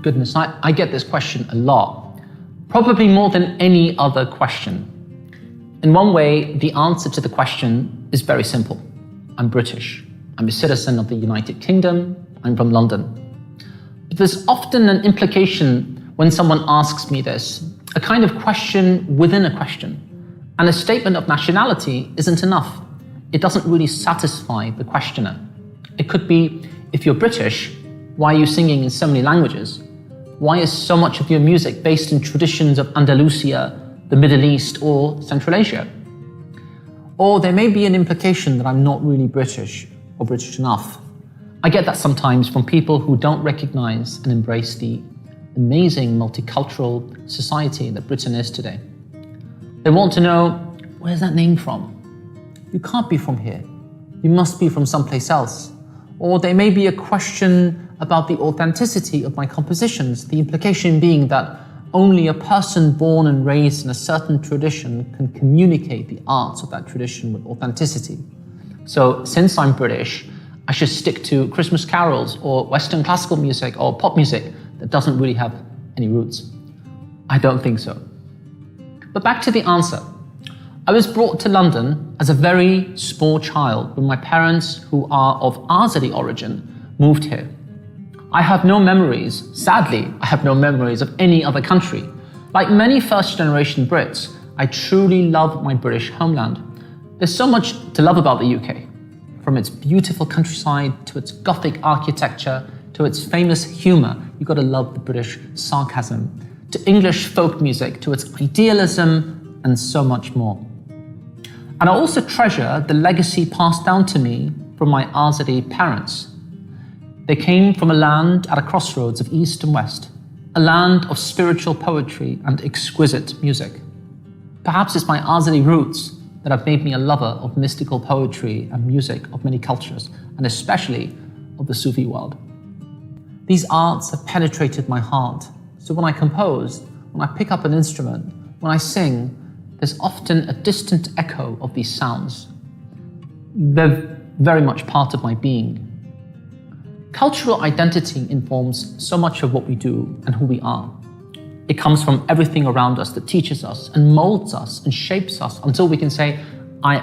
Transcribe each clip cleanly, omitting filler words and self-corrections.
goodness, I get this question a lot, probably more than any other question. In one way, the answer to the question is very simple. I'm British. I'm a citizen of the United Kingdom. I'm from London. But there's often an implication when someone asks me this, a kind of question within a question. And a statement of nationality isn't enough. It doesn't really satisfy the questioner. It could be, if you're British, why are you singing in so many languages? Why is so much of your music based in traditions of Andalusia, the Middle East, or Central Asia? Or there may be an implication that I'm not really British or British enough. I get that sometimes from people who don't recognize and embrace the amazing multicultural society that Britain is today. They want to know, where's that name from? You can't be from here. You must be from someplace else. Or there may be a question about the authenticity of my compositions, the implication being that only a person born and raised in a certain tradition can communicate the arts of that tradition with authenticity. So since I'm British, I should stick to Christmas carols or Western classical music or pop music that doesn't really have any roots. I don't think so. But back to the answer. I was brought to London as a very small child when my parents, who are of Azeri origin, moved here. I have no memories, sadly, I have no memories of any other country. Like many first-generation Brits, I truly love my British homeland. There's so much to love about the UK, from its beautiful countryside to its Gothic architecture to its famous humour. You've got to love the British sarcasm, to English folk music, to its idealism, and so much more. And I also treasure the legacy passed down to me from my Azeri parents. They came from a land at a crossroads of East and West, a land of spiritual poetry and exquisite music. Perhaps it's my Azeri roots that have made me a lover of mystical poetry and music of many cultures, and especially of the Sufi world. These arts have penetrated my heart, so when I compose, when I pick up an instrument, when I sing, there's often a distant echo of these sounds. They're very much part of my being. Cultural identity informs so much of what we do and who we are. It comes from everything around us that teaches us and molds us and shapes us until we can say, I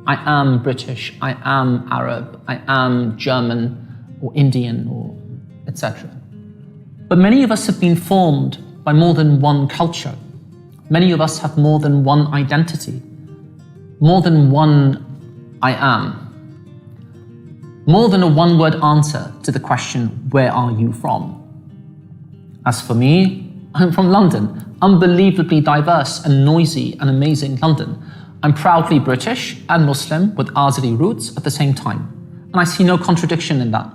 am British, I am Arab, I am German or Indian or etc. But many of us have been formed by more than one culture. Many of us have more than one identity, more than one I am. More than a one-word answer to the question, where are you from? As for me, I'm from London, unbelievably diverse and noisy and amazing London. I'm proudly British and Muslim with Azeri roots at the same time, and I see no contradiction in that.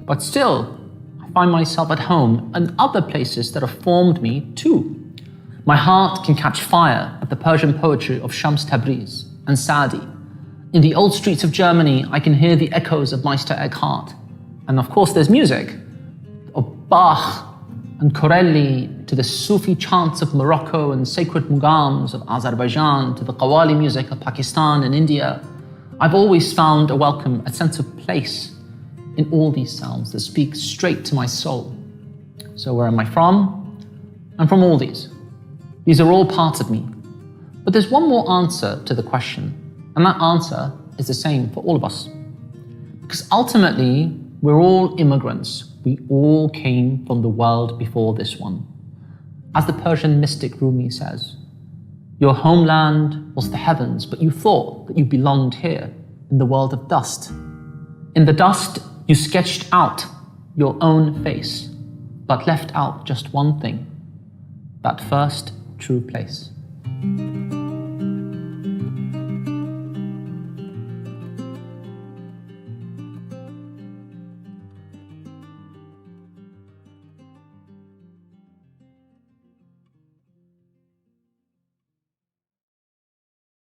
But still, I find myself at home in other places that have formed me too. My heart can catch fire at the Persian poetry of Shams Tabriz and Saadi. In the old streets of Germany, I can hear the echoes of Meister Eckhart. And of course, there's music, of Bach and Corelli, to the Sufi chants of Morocco and sacred mugams of Azerbaijan, to the Qawwali music of Pakistan and India. I've always found a welcome, a sense of place in all these sounds that speak straight to my soul. So where am I from? I'm from all these. These are all part of me. But there's one more answer to the question, and that answer is the same for all of us. Because ultimately, we're all immigrants. We all came from the world before this one. As the Persian mystic Rumi says, your homeland was the heavens, but you thought that you belonged here in the world of dust. In the dust, you sketched out your own face, but left out just one thing, that first true place.